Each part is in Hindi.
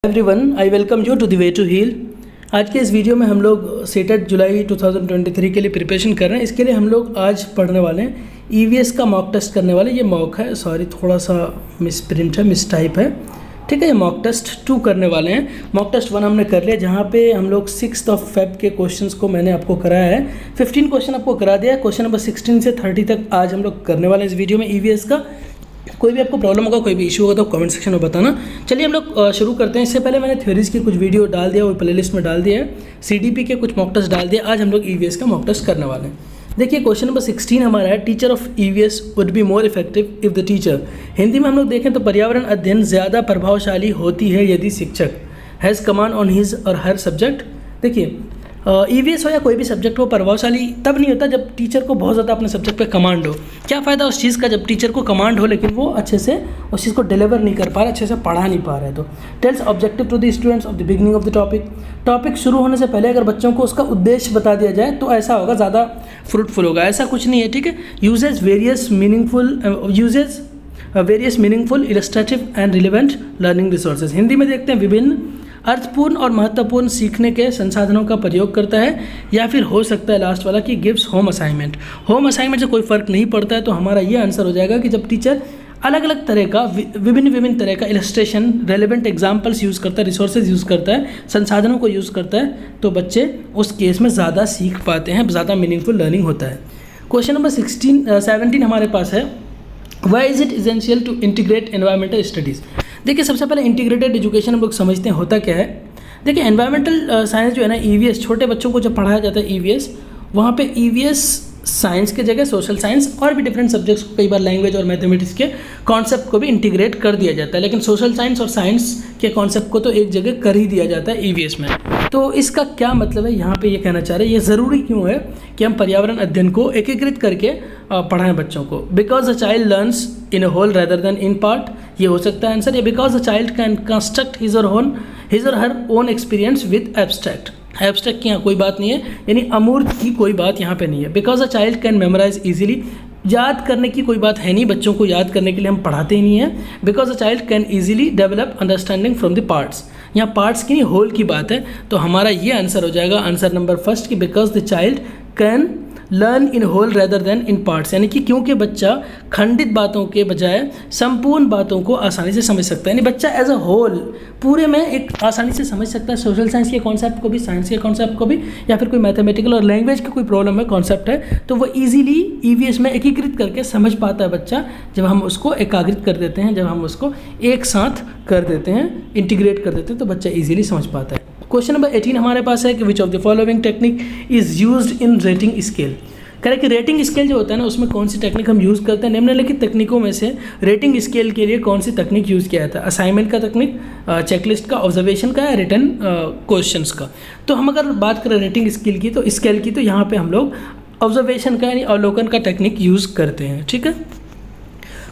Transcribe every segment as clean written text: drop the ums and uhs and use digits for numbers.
Everyone, I welcome you to the way to heal. आज के इस वीडियो में हम लोग सेटेट जुलाई 2023 के लिए प्रिपरेशन कर रहे हैं। इसके लिए हम लोग आज पढ़ने वाले हैं ईवीएस का मॉक टेस्ट करने वाले। ये मॉक है, सॉरी थोड़ा सा मिस प्रिंट है, मिस टाइप है, ठीक है। ये मॉक टेस्ट 2 करने वाले हैं। मॉक टेस्ट 1 हमने कर लिया, जहाँ पे हम लोग 6 फेब के क्वेश्चंस को मैंने आपको कराया है। 15 क्वेश्चन आपको करा दिया है। क्वेश्चन नंबर 16 से 30 तक आज हम लोग करने वाले हैं इस वीडियो में ईवीएस का। कोई भी आपको प्रॉब्लम होगा, कोई भी इशू होगा तो कमेंट सेक्शन में बताना। चलिए हम लोग शुरू करते हैं। इससे पहले मैंने थ्योरीज की कुछ वीडियो डाल दिया, वो प्लेलिस्ट में डाल दिया है। सीडीपी के कुछ मॉक टेस्ट डाल दिया। आज हम लोग ईवीएस का मॉक टेस्ट करने वाले हैं। देखिए क्वेश्चन नंबर 16 हमारा है, teacher of EVS would be more effective if the teacher. Hindi में हम लोग देखें तो पर्यावरण अध्ययन ज़्यादा प्रभावशाली होती है यदि शिक्षक has command on his or her subject. देखिए ईवीएस हो या कोई भी सब्जेक्ट हो, प्रभावशाली तब नहीं होता जब टीचर को बहुत ज़्यादा अपने सब्जेक्ट पे कमांड हो। क्या फ़ायदा उस चीज़ का जब टीचर को कमांड हो लेकिन वो अच्छे से उस चीज़ को डिलीवर नहीं कर पा रहा, अच्छे से पढ़ा नहीं पा रहा है। तो tells objective to the students of the beginning of the topic. Topic शुरू होने से पहले अगर बच्चों को उसका उद्देश्य बता दिया जाए तो ऐसा होगा, ज़्यादा फ्रूटफुल होगा। ऐसा कुछ नहीं है, ठीक है। Uses various meaningful illustrative and relevant learning resources. Hindi में देखते हैं विभिन्न अर्थपूर्ण और महत्वपूर्ण सीखने के संसाधनों का प्रयोग करता है, या फिर हो सकता है लास्ट वाला कि gives home assignment. Home assignment से कोई फ़र्क नहीं पड़ता है, तो हमारा ये आंसर हो जाएगा कि जब टीचर अलग अलग तरह का विभिन्न तरह का इलस्ट्रेशन, रेलिवेंट एग्जाम्पल्स यूज़ करता है, रिसोर्सेज यूज़ करता है, संसाधनों को यूज़ करता है, तो बच्चे उस केस में ज़्यादा सीख पाते हैं, ज़्यादा मीनिंगफुल लर्निंग होता है। क्वेश्चन नंबर 17 हमारे पास है, why is it essential to integrate environmental studies. देखिए सबसे पहले इंटीग्रेटेड एजुकेशन हम लोग समझते हैं होता क्या है। देखिए एनवायरमेंटल साइंस जो है ना, ईवीएस छोटे बच्चों को जब पढ़ाया जाता है ईवीएस, वहाँ पे ईवीएस साइंस के जगह सोशल साइंस और भी डिफरेंट सब्जेक्ट्स को, कई बार लैंग्वेज और मैथमेटिक्स के कॉन्सेप्ट को भी इंटीग्रेट कर दिया जाता है, लेकिन सोशल साइंस और साइंस के कॉन्सेप्ट को तो एक जगह कर ही दिया जाता है ईवीएस में। तो इसका क्या मतलब है, यहाँ पे ये कहना चाह रहे हैं ये ज़रूरी क्यों है कि हम पर्यावरण अध्ययन को एकीकृत करके पढ़ाएं बच्चों को। Because the child learns in a whole rather than in part, ये हो सकता है आंसर। या because the child can construct his or her own experience with abstract. Abstract की यहाँ कोई बात नहीं है, यानी अमूर्त की कोई बात यहाँ पे नहीं है। Because the child can memorize easily, याद करने की कोई बात है नहीं, बच्चों को याद करने के लिए हम पढ़ाते ही नहीं है। Because the child can easily develop understanding from the parts, यहाँ पार्ट्स की नहीं होल की बात है। तो हमारा ये आंसर हो जाएगा आंसर नंबर फर्स्ट कि because the child can learn in whole rather than in parts, यानी कि क्योंकि बच्चा खंडित बातों के बजाय संपूर्ण बातों को आसानी से समझ सकता है, यानी बच्चा एज अ होल पूरे में एक आसानी से समझ सकता है सोशल साइंस के कॉन्सेप्ट को भी, साइंस के कॉन्सेप्ट को भी, या फिर कोई मैथमेटिकल और लैंग्वेज का कोई प्रॉब्लम है, कॉन्सेप्ट है, तो वो ईजिली ईवीएस में एकीकृत करके समझ पाता है बच्चा, जब हम उसको एकाग्रित कर देते हैं, जब हम उसको एक साथ कर देते हैं, इंटीग्रेट कर देते हैं, तो बच्चा ईजिली समझ पाता है। क्वेश्चन नंबर 18 हमारे पास है कि which of the following technique is used in rating scale. करें कि रेटिंग स्केल जो होता है ना, उसमें कौन सी टेक्निक हम यूज़ करते हैं। निम्नलिखित तकनीकों में से रेटिंग स्केल के लिए कौन सी तकनीक यूज़ किया जाता है। असाइनमेंट का तकनीक, चेकलिस्ट का, ऑब्जर्वेशन का, या रिटर्न क्वेश्चंस का। तो हम अगर बात करें रेटिंग स्केल की तो यहाँ पे हम लोग ऑब्जर्वेशन का यानी अवलोकन का टेक्निक यूज़ करते हैं, ठीक है।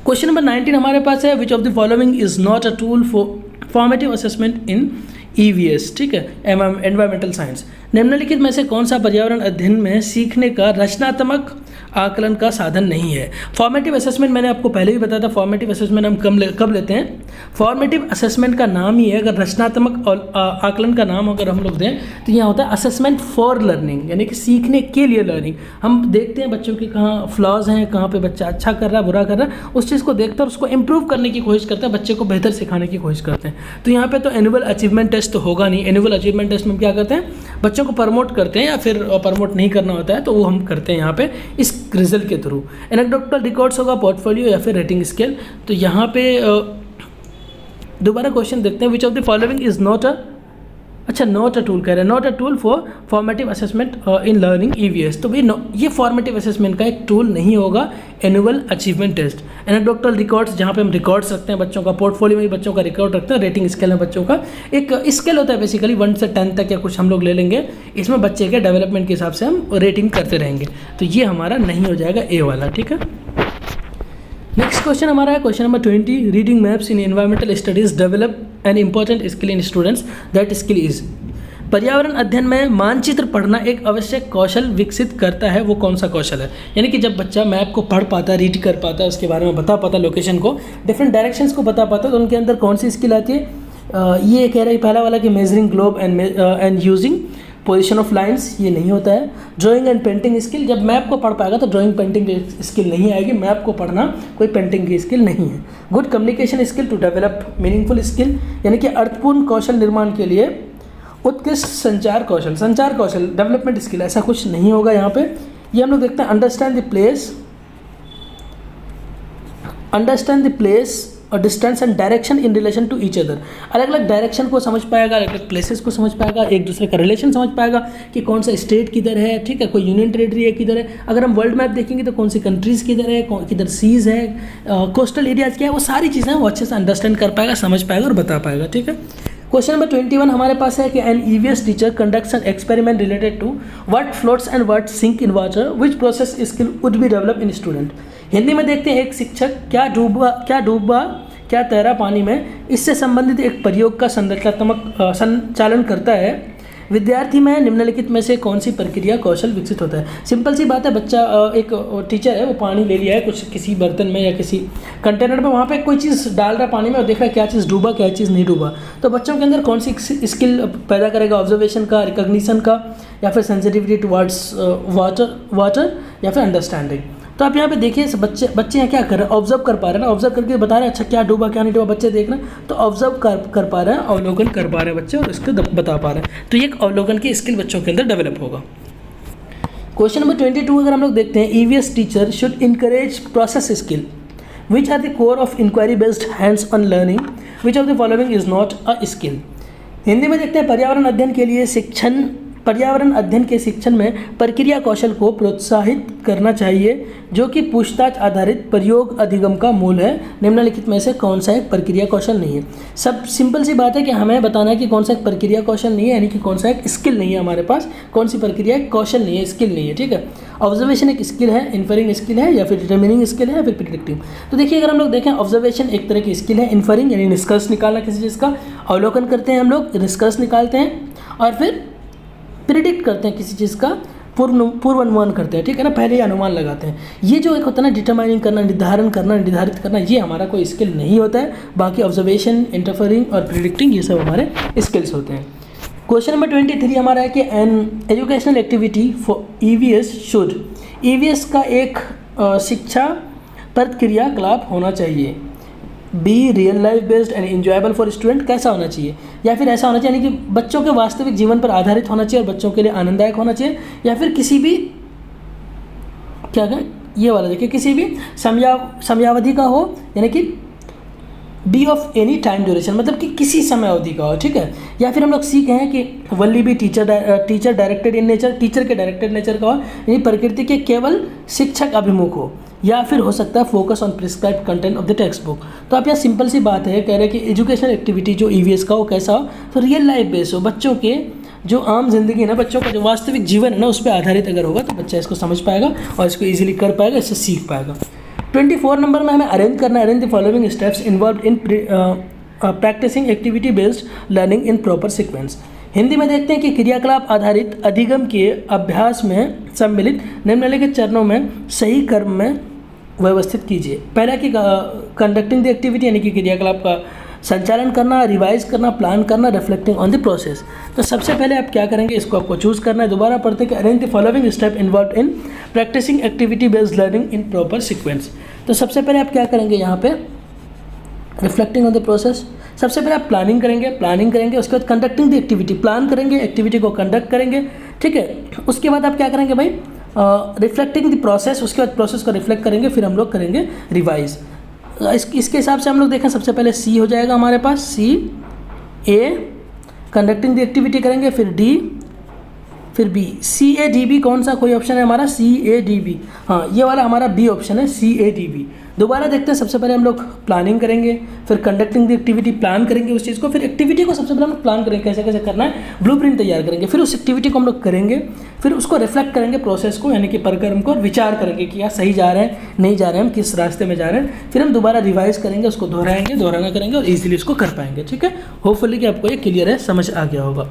क्वेश्चन नंबर 19 हमारे पास है, विच of the following is not a tool for formative assessment in EVS, ठीक है, एनवायरमेंटल साइंस। निम्नलिखित में से कौन सा पर्यावरण अध्ययन में सीखने का रचनात्मक आकलन का साधन नहीं है। फॉर्मेटिव असेसमेंट मैंने आपको पहले भी बताया था, फॉर्मेटिव असेसमेंट हम कब लेते हैं। फॉर्मेटिव असेसमेंट का नाम ही है, अगर रचनात्मक और आकलन का नाम अगर हम लोग दें तो यहाँ होता है असेसमेंट फॉर लर्निंग, यानी कि सीखने के लिए लर्निंग। हम देखते हैं बच्चों के कहाँ फ्लॉज हैं, कहाँ पे बच्चा अच्छा कर रहा है, बुरा कर रहा है, उस चीज़ को देखते हैं और उसको इंप्रूव करने की कोशिश करते हैं, बच्चे को बेहतर सिखाने की कोशिश करते हैं। तो यहाँ पे तो एनुअल अचीवमेंट टेस्ट तो होगा नहीं। एनुअल अचीवमेंट टेस्ट में क्या करते हैं, बच्चों को प्रमोट करते हैं, या फिर प्रमोट नहीं करना होता है तो वो हम करते हैं यहाँ पे इस रिजल्ट के थ्रू। एनेक्डोटल रिकॉर्ड्स होगा, पोर्टफोलियो, या फिर रेटिंग स्केल। तो यहाँ पे दोबारा क्वेश्चन देखते हैं, विच of the following is not a tool कह रहे हैं, not a tool for formative assessment in learning EVS. तो भाई ये फॉर्मेटिव असेसमेंट का एक टूल नहीं होगा annual achievement test. Anecdotal records, जहाँ पे हम रिकॉर्ड्स रखते हैं बच्चों का, पोर्टफोलियो में बच्चों का रिकॉर्ड रखते हैं। रेटिंग स्केल में बच्चों का एक स्केल होता है, बेसिकली 1 से 10 तक या कुछ हम लोग ले लेंगे, इसमें बच्चे के डेवलपमेंट के हिसाब से हम रेटिंग करते रहेंगे। तो ये हमारा नहीं हो जाएगा ए वाला, ठीक है। नेक्स्ट क्वेश्चन हमारा है question number 20, reading maps in environmental studies develop an important skill in students, that skill is. पर्यावरण अध्ययन में मानचित्र पढ़ना एक आवश्यक कौशल विकसित करता है, वो कौन सा कौशल है। यानी कि जब बच्चा मैप को पढ़ पाता है, रीड कर पाता है, उसके बारे में बता पाता है, लोकेशन को, डिफरेंट डायरेक्शंस को बता पाता है, तो उनके अंदर कौन सी स्किल आती है, ये कह रहा है पहला वाला कि measuring globe and using position of lines, ये नहीं होता है। ड्राइंग एंड पेंटिंग स्किल, जब मैप को पढ़ पाएगा तो ड्राइंग पेंटिंग स्किल नहीं आएगी, मैप को पढ़ना कोई पेंटिंग की स्किल नहीं है। Good communication skill to develop meaningful skill, यानी कि अर्थपूर्ण कौशल निर्माण के लिए उत्कृष्ट संचार कौशल डेवलपमेंट स्किल, ऐसा कुछ नहीं होगा यहाँ पे। ये हम लोग देखते हैं अंडरस्टैंड द प्लेस और distance and direction in relation to each other, अलग अलग डायरेक्शन को समझ पाएगा, अलग अलग प्लेसेस को समझ पाएगा, एक दूसरे का रिलेशन समझ पाएगा कि कौन सा स्टेट किधर है, ठीक है, कोई यूनियन टेरिटरी है किधर है। अगर हम वर्ल्ड मैप देखेंगे तो कौन सी कंट्रीज़ किधर है, किधर सीज है, कोस्टल एरियाज क्या है, वो सारी चीज़ें वो अच्छे से अंडरस्टैंड कर पाएगा, समझ पाएगा और बता पाएगा, ठीक है। क्वेश्चन नंबर 21 हमारे पास है कि an EVS teacher conducts an experiment related to what floats and what sink in water, which process skill would be develop in student. Hindi में देखते हैं एक शिक्षक क्या तैरा पानी में, इससे संबंधित एक प्रयोग का संरचनात्मक संचालन करता है। विद्यार्थी में निम्नलिखित में से कौन सी प्रक्रिया कौशल विकसित होता है। सिंपल सी बात है, बच्चा एक टीचर है, वो पानी ले लिया है कुछ किसी बर्तन में या किसी कंटेनर में, वहाँ पे कोई चीज़ डाल रहा है पानी में और देख रहा है क्या चीज़ डूबा क्या चीज़ नहीं डूबा। तो बच्चों के अंदर कौन सी स्किल पैदा करेगा, ऑब्जर्वेशन का, रिकॉग्निशन का, या फिर सेंसिटिविटी टुवर्ड्स वाटर, या फिर अंडरस्टैंडिंग। तो आप यहाँ पे देखिए बच्चे यहाँ क्या कर रहे हैं, ऑब्जर्व कर पा रहे हैं ना, ऑब्जर्व करके बता रहे हैं अच्छा क्या डूबा क्या नहीं डूबा, बच्चे देख रहे हैं तो ऑब्जर्व कर पा रहे हैं, अवलोकन कर पा रहे हैं बच्चे और इसको बता पा रहे हैं। तो ये एक अवलोकन की स्किल बच्चों के अंदर डेवलप होगा। क्वेश्चन नंबर 22 अगर हम लोग देखते हैं, EVS teacher should encourage process skill which are the core of inquiry based hands on learning, which of the following is not a skill. Hindi में देखते हैं पर्यावरण अध्ययन के शिक्षण में प्रक्रिया कौशल को प्रोत्साहित करना चाहिए, जो कि पूछताछ आधारित प्रयोग अधिगम का मूल है। निम्नलिखित में से कौन सा एक प्रक्रिया कौशल नहीं है। सब सिंपल सी बात है कि हमें बताना है कि कौन सा एक प्रक्रिया कौशल नहीं है, यानी कि कौन सा एक स्किल नहीं है हमारे पास, कौन सी प्रक्रिया कौशल नहीं है, स्किल नहीं है, ठीक है। ऑब्जर्वेशन एक स्किल है, इन्फरिंग स्किल है, या फिर डिटर्मिनिंग स्किल है, या फिर प्रिडिक्टिव। तो देखिए अगर हम लोग देखें, ऑब्जर्वेशन एक तरह की स्किल है, इन्फरिंग यानी निष्कर्ष निकालना किसी चीज़ का, अवलोकन करते हैं हम लोग, निष्कर्ष निकालते हैं, और फिर प्रिडिक्ट करते हैं किसी चीज़ का, पूर्वानुमान करते हैं, ठीक है ना, पहले ही अनुमान लगाते हैं। ये जो एक होता है ना डिटरमाइनिंग करना, निर्धारित करना, ये हमारा कोई स्किल नहीं होता है। बाकी ऑब्जर्वेशन, इंटरफेरिंग और प्रिडिक्टिंग ये सब हमारे स्किल्स होते हैं। क्वेश्चन नंबर 23 हमारा है कि an educational activity for EVS should, EVS का एक शिक्षाप्रद क्रियाकलाप होना चाहिए। Be real life based and enjoyable for student, कैसा होना चाहिए, या फिर ऐसा होना चाहिए यानी कि बच्चों के वास्तविक जीवन पर आधारित होना चाहिए और बच्चों के लिए आनंददायक होना चाहिए, या फिर किसी भी क्या कहें, ये वाला देखिए, किसी भी समयावधि का हो, यानी कि be of any time duration, मतलब कि किसी समय अवधि का हो, ठीक है। या फिर हम लोग सीख हैं कि वल्ली भी teacher directed in nature, teacher के डायरेक्टेड नेचर का हो, यानी प्रकृति के केवल शिक्षक अभिमुख हो, या फिर हो सकता है focus on prescribed content of the text book. तो आप यहाँ सिंपल सी बात है, कह रहे हैं कि एजुकेशनल एक्टिविटी जो ईवीएस का हो कैसा हो, तो रियल लाइफ बेस हो, बच्चों के जो आम जिंदगी है ना, बच्चों का जो वास्तविक जीवन है ना, उस पर आधारित अगर होगा तो बच्चा इसको समझ पाएगा और इसको ईजिली कर पाएगा, इससे सीख पाएगा। 24 नंबर में हमें अरेंज करना है, arrange the following steps involve in practicing activity based learning in proper sequence. Hindi में देखते हैं कि क्रियाकलाप आधारित अधिगम के अभ्यास में सम्मिलित निम्नलिखित चरणों में सही क्रम में व्यवस्थित कीजिए। पहला कि कंडक्टिंग द एक्टिविटी यानी कि क्रियाकलाप का संचालन करना, रिवाइज करना, प्लान करना, रिफ्लेक्टिंग ऑन द प्रोसेस। तो सबसे पहले आप क्या करेंगे, इसको आपको चूज करना है। दोबारा पढ़ते हैं कि arrange the following step involve in practicing activity based learning in proper sequence. तो सबसे पहले आप क्या करेंगे, यहाँ पे रिफ्लेक्टिंग ऑन द प्रोसेस। सबसे पहले आप प्लानिंग करेंगे, उसके बाद कंडक्टिंग द एक्टिविटी, प्लान करेंगे, एक्टिविटी को कंडक्ट करेंगे, ठीक है। उसके बाद आप क्या करेंगे भाई, रिफ्लेक्टिंग द प्रोसेस, उसके बाद प्रोसेस को रिफ्लेक्ट करेंगे, फिर हम लोग करेंगे रिवाइज। इसके हिसाब से हम लोग देखें, सबसे पहले सी हो जाएगा हमारे पास, C A, conducting the activity करेंगे, फिर डी, फिर B. C A D B कौन सा, कोई ऑप्शन है हमारा सी ए डी बी, हाँ ये वाला हमारा बी ऑप्शन है, सी ए डी बी। दोबारा देखते हैं, सबसे पहले हम लोग प्लानिंग करेंगे, फिर कंडक्टिंग द एक्टिविटी, प्लान करेंगे उस चीज़ को, फिर एक्टिविटी को सबसे पहले हम लोग प्लान करेंगे कैसे कैसे करना है, ब्लूप्रिंट तैयार करेंगे, फिर उस एक्टिविटी को हम लोग करेंगे, फिर उसको रिफ्लेक्ट करेंगे प्रोसेस को, यानी कि प्रक्रम को, विचार करेंगे कि यार सही जा रहे हैं नहीं जा रहे हैं, हम किस रास्ते में जा रहे हैं, फिर हम दोबारा रिवाइज करेंगे, उसको दोहराना करेंगे और ईजिली उसको कर पाएंगे, ठीक है। होपफुली कि आपको ये क्लियर है, समझ आ गया होगा।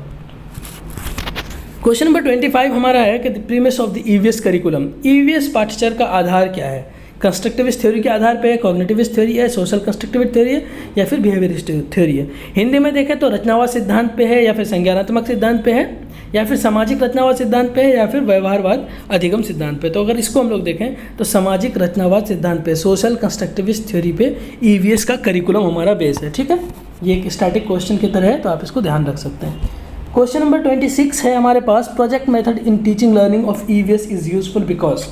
क्वेश्चन नंबर 25 हमारा है कि the premise of the EVS curriculum, EVS पाठ्यचर्या का आधार क्या है। कंस्ट्रक्टिविस्ट थ्योरी के आधार पे है, कॉग्निटिविस्ट थ्योरी है, सोशल कंस्ट्रक्टिविस्ट थ्योरी है, या फिर बिहेवियरिस्ट थ्योरी है। हिंदी में देखें तो रचनावाद सिद्धांत पे है, या फिर संज्ञानात्मक सिद्धांत पे है, या फिर सामाजिक रचनावाद सिद्धांत पे है, या फिर व्यवहारवाद अधिगम सिद्धांत पे। तो अगर इसको हम लोग देखें तो सामाजिक रचनावाद सिद्धांत पे, सोशल कंस्ट्रक्टिविस्ट थ्योरी पे ईवीएस का करिकुलम हमारा बेस है। ठीक है, ये एक स्टैटिक क्वेश्चन की तरह है, तो आप इसको ध्यान रख सकते हैं। क्वेश्चन नंबर 26 है हमारे पास, project method in teaching learning of EVS is useful because.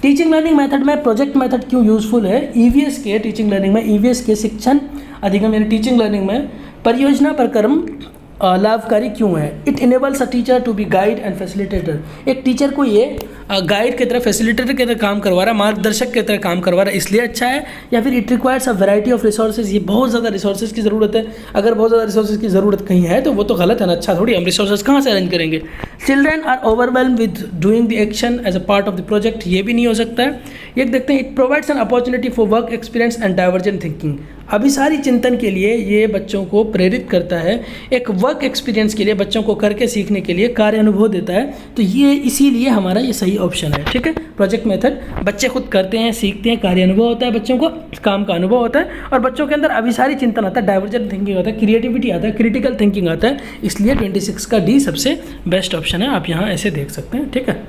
Teaching learning method में प्रोजेक्ट मेथड क्यों यूजफुल है? ईवीएस के टीचिंग लर्निंग में, ईवीएस के शिक्षण अधिगम यानी टीचिंग लर्निंग में परियोजना प्रक्रम लाभकारी क्यों है? It enables a teacher to be guide and facilitator. एक टीचर को ये गाइड की तरह, फैसिलिटेटर की तरह काम करवा रहा है, मार्गदर्शक की तरह काम करवा रहा है, इसलिए अच्छा है। या फिर it requires a variety of resources, ये बहुत ज़्यादा रिसोर्सेज की ज़रूरत है। अगर बहुत ज़्यादा रिसोर्सेज की ज़रूरत कहीं है तो वो तो गलत है ना, अच्छा थोड़ी, हम रिसोर्सेज कहाँ से अरेंज करेंगे। Children are overwhelm with doing the action as a part of the project, ये भी नहीं हो सकता है। ये देखते हैं, it provides an opportunity for work experience and divergent thinking. अभिसारी चिंतन के लिए ये बच्चों को प्रेरित करता है, एक वर्क एक्सपीरियंस के लिए, बच्चों को करके सीखने के लिए कार्य अनुभव देता है। तो ये इसीलिए हमारा ये सही ऑप्शन है। ठीक है, प्रोजेक्ट मेथड बच्चे खुद करते हैं, सीखते हैं, कार्य अनुभव होता है, बच्चों को काम का अनुभव होता है, और बच्चों के अंदर अभिसारी चिंतन आता है, डाइवर्जेंट थिंकिंग आता है, क्रिएटिविटी आता है, क्रिटिकल थिंकिंग आता है। इसलिए 26 का डी सबसे बेस्ट ऑप्शन है, आप यहाँ ऐसे देख सकते हैं। ठीक है,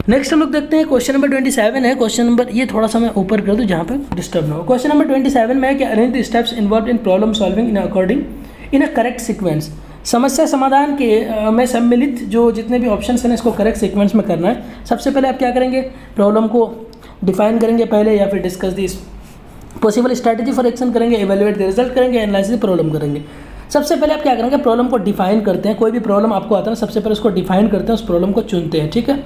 नेक्स्ट हम लोग देखते हैं क्वेश्चन नंबर 27 है। क्वेश्चन नंबर, ये थोड़ा सा मैं ऊपर कर दूँ जहाँ पर डिस्टर्ब ना हो। क्वेश्चन नंबर 27 में है कि arrange the steps involve in problem solving in according in a correct sequence. समस्या समाधान के में सम्मिलित जो जितने भी ऑप्शन हैं इसको करेक्ट सीक्वेंस में करना है। सबसे पहले आप क्या करेंगे, प्रॉब्लम को डिफाइन करेंगे पहले, या फिर discuss this possible strategy for action करेंगे, इवेल्युएट द रिजल्ट करेंगे, एनालाइज द प्रॉब्लम करेंगे। सबसे पहले आप क्या करेंगे, प्रॉब्लम को डिफाइन करते हैं। कोई भी प्रॉब्लम आपको आता है ना, सबसे पहले उसको डिफाइन करते हैं, उस प्रॉब्लम को चुनते हैं। ठीक है,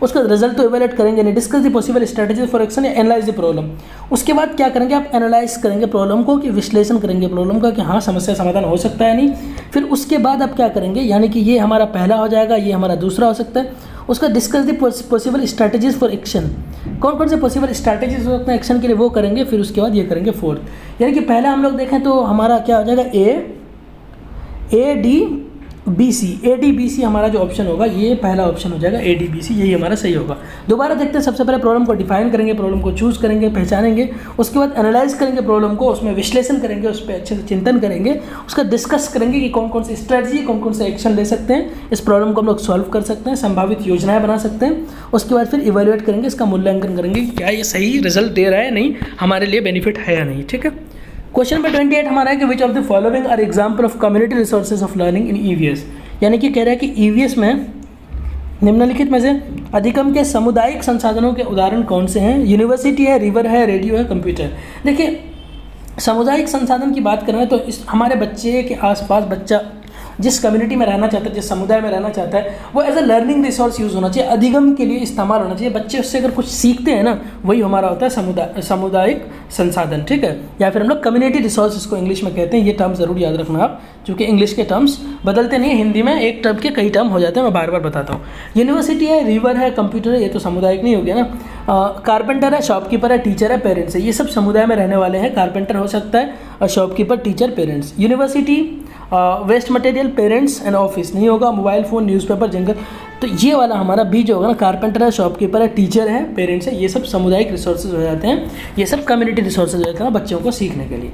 उसका रिजल्ट तो इवेल्युएट करेंगे नहीं, discuss the possible strategy for action या एनालाइज द प्रॉब्लम। उसके बाद क्या करेंगे, आप एनालाइज करेंगे प्रॉब्लम को, कि विश्लेषण करेंगे प्रॉब्लम का कि हाँ समस्या समाधान हो सकता है नहीं। फिर उसके बाद आप क्या करेंगे, यानी कि ये हमारा पहला हो जाएगा, ये हमारा दूसरा हो सकता है। उसका discuss the possible strategies for action, कौन कौन से पॉसिबल स्ट्रैटेजीज हो सकते हैं एक्शन के लिए, वो करेंगे। फिर उसके बाद ये करेंगे फोर्थ। यानी कि पहला हम लोग देखें तो हमारा क्या हो जाएगा, A D B C, A D B C हमारा जो ऑप्शन होगा ये पहला ऑप्शन हो जाएगा, ए डी बी सी, यही हमारा सही होगा। दोबारा देखते हैं, सबसे पहले प्रॉब्लम को डिफाइन करेंगे, प्रॉब्लम को चूज करेंगे, पहचानेंगे। उसके बाद एनालाइज करेंगे प्रॉब्लम को, उसमें विश्लेषण करेंगे, उस पर अच्छे से चिंतन करेंगे। उसका डिस्कस करेंगे कि कौन कौन सी स्ट्रैटेजी, कौन कौन से एक्शन ले सकते हैं, इस प्रॉब्लम को हम लोग सॉल्व कर सकते हैं, संभावित योजनाएं बना सकते हैं। उसके बाद फिर इवेल्युएट करेंगे, इसका मूल्यांकन करेंगे क्या ये सही रिजल्ट दे रहा है, नहीं हमारे लिए बेनिफिट है या नहीं। ठीक है, क्वेश्चन नंबर 28 हमारा है कि which of the following are example of community resources of learning in EVS. यानी कि कह रहा है कि ईवीएस में निम्नलिखित में से अधिगम के सामुदायिक संसाधनों के उदाहरण कौन से हैं। यूनिवर्सिटी है, रिवर है, रेडियो है, कंप्यूटर। देखिए, सामुदायिक संसाधन की बात करें तो इस हमारे बच्चे के आसपास बच्चा जिस कम्युनिटी में रहना चाहता है, जिस समुदाय में रहना चाहता है, वो as a learning resource use होना चाहिए, अधिगम के लिए इस्तेमाल होना चाहिए। बच्चे उससे अगर कुछ सीखते हैं ना, वही हमारा होता है सामुदायिक संसाधन। ठीक है, या फिर हम लोग कम्युनिटी रिसोर्स को इंग्लिश में कहते हैं। ये टर्म ज़रूर याद रखना आप, क्योंकि इंग्लिश के टर्म्स बदलते नहीं, हिंदी में एक टर्म के कई टर्म हो जाते हैं, मैं बार बार बताता हूँ। यूनिवर्सिटी है, रिवर है, कंप्यूटर है, ये तो सामुदायिक नहीं हो गया ना। कारपेंटर है, शॉपकीपर है, टीचर है, पेरेंट्स है, ये सब समुदाय में रहने वाले हैं। कारपेंटर हो सकता है, और shopkeeper, teacher, parents. University, waste material, parents and office नहीं होगा, मोबाइल फ़ोन, न्यूज़पेपर, जंगल। तो ये वाला हमारा बी जो होगा ना, कारपेंटर है, शॉपकीपर है, टीचर है, पेरेंट्स है, ये सब सामुदायिक रिसोर्सेज हो जाते हैं, ये सब कम्युनिटी रिसोर्सेज हो जाते हैं बच्चों को सीखने के लिए।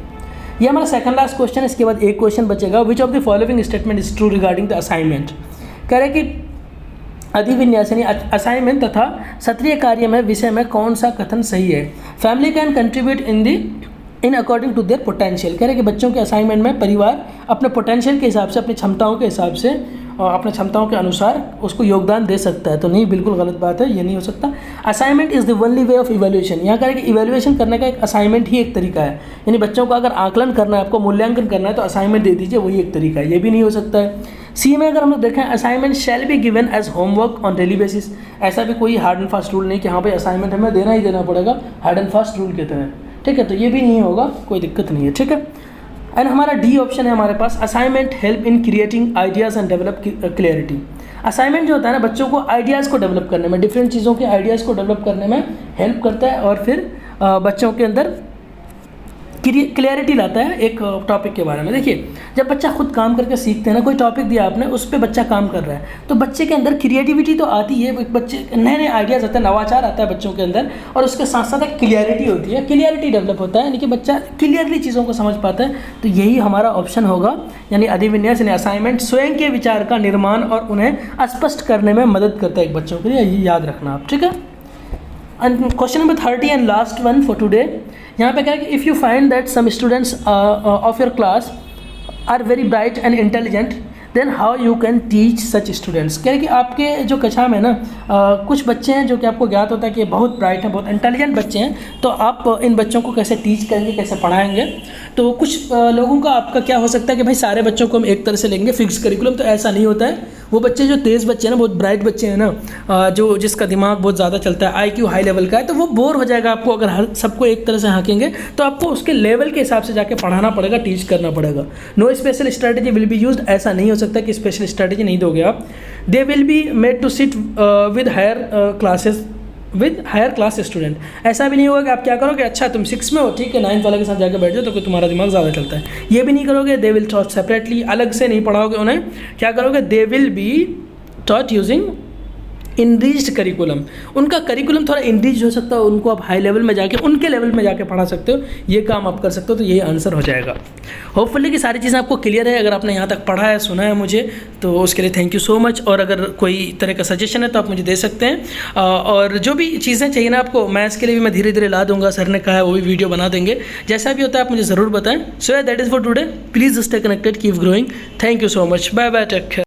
ये हमारा सेकंड लास्ट क्वेश्चन है। इसके बाद एक क्वेश्चन बचेगा, विच of the following statement is true regarding the assignment. कह रहे कि अधिविन्यास यानी असाइनमेंट तथा सत्रीय कार्य में विषय में कौन सा कथन सही है। Family can contribute in according to their potential. कह रहे हैं कि बच्चों के असाइनमेंट में परिवार अपने पोटेंशियल के हिसाब से, अपनी क्षमताओं के हिसाब से और अपने क्षमताओं के अनुसार उसको योगदान दे सकता है। तो नहीं, बिल्कुल गलत बात है, ये नहीं हो सकता। Assignment is the only way of evaluation. यहाँ कह रहे हैं कि इवैल्यूएशन करने का एक असाइनमेंट ही एक तरीका है। यानी बच्चों को अगर आकलन करना है, आपको मूल्यांकन करना है, तो असाइनमेंट दे दीजिए, वही एक तरीका है। ये भी नहीं हो सकता है। सी में अगर हम लोग देखें, assignment shall be given as homework on daily basis. ऐसा भी कोई हार्ड एंड फास्ट रूल नहीं कि हाँ भाई असाइनमेंट हमें देना ही देना पड़ेगा हार्ड एंड फास्ट रूल के तरह। ठीक है, तो ये भी नहीं होगा, कोई दिक्कत नहीं है। ठीक है, एंड हमारा डी ऑप्शन है हमारे पास, assignment help in creating ideas and develop clarity. Assignment जो होता है ना, बच्चों को आइडियाज़ को डेवलप करने में, डिफरेंट चीज़ों के आइडियाज़ को डेवलप करने में हेल्प करता है, और फिर बच्चों के अंदर क्लियरिटी लाता है एक टॉपिक के बारे में। देखिए, जब बच्चा खुद काम करके सीखते हैं ना, कोई टॉपिक दिया आपने, उस पर बच्चा काम कर रहा है, तो बच्चे के अंदर क्रिएटिविटी तो आती है, बच्चे नए नए आइडियाज़ आते हैं, नवाचार आता है बच्चों के अंदर, और उसके साथ साथ एक क्लियरिटी होती है, क्लियरिटी डेवलप होता है, यानी कि बच्चा क्लियरली चीज़ों को समझ पाता है। तो यही हमारा ऑप्शन होगा, यानी अधिविन्यास यानी असाइनमेंट स्वयं के विचार का निर्माण और उन्हें स्पष्ट करने में मदद करता है एक बच्चों के लिए, ये याद रखना आप, ठीक है। Question number 30 and last one for today, यहाँ पे क्या है कि if you find that some students of your class are very bright and intelligent, then how you can teach such students. क्या है कि आपके जो कक्षा में ना कुछ बच्चे हैं जो कि आपको ज्ञात होता है कि बहुत ब्राइट हैं, बहुत इंटेलिजेंट बच्चे हैं, तो आप इन बच्चों को कैसे टीच करेंगे, कैसे पढ़ाएंगे। तो कुछ लोगों का आपका क्या हो सकता है कि भाई सारे बच्चों को हम एक तरह से लेंगे फिक्स करिकुलम, तो ऐसा नहीं होता है। वो बच्चे जो तेज़ बच्चे हैं ना, बहुत ब्राइट बच्चे हैं ना, जो जिसका दिमाग बहुत ज़्यादा चलता है, IQ हाई लेवल का है, तो वो बोर हो जाएगा आपको अगर हर सबको एक तरह से हाँकेंगे। तो आपको उसके लेवल के हिसाब से जाके पढ़ाना पड़ेगा, टीच करना पड़ेगा। No special strategy will be used, ऐसा नहीं हो सकता कि स्पेशल स्ट्रैटेजी नहीं दोगे आप। They will be made to sit with higher classes with higher class student, ऐसा भी नहीं होगा कि आप क्या करोगे, अच्छा तुम 6 में हो, ठीक है, 9th वाले के साथ जाकर बैठ जाओ, तो तुम्हारा दिमाग ज़्यादा चलता है, ये भी नहीं करोगे। दे विल टॉट सेपरेटली, अलग से नहीं पढ़ाओगे उन्हें, क्या करोगे, they will be taught using enriched curriculum, उनका करिकुलम थोड़ा इनरीच हो सकता है, उनको आप हाई लेवल में जाके उनके लेवल में जाके पढ़ा सकते हो, ये काम आप कर सकते हो। तो यही आंसर हो जाएगा। होपफुली कि सारी चीज़ें आपको क्लियर है। अगर आपने यहाँ तक पढ़ा है, सुना है मुझे, तो उसके लिए थैंक यू सो मच। और अगर कोई तरह का सजेशन है तो आप मुझे दे सकते हैं, और जो भी चीज़ें चाहिए ना आपको मैथ्स के लिए भी मैं धीरे धीरे ला दूंगा, सर ने कहा है वो भी वीडियो बना देंगे, जैसा भी होता है आप मुझे ज़रूर बताएं। So that is for today, please stay connected, keep growing, thank you so much, bye bye, take care.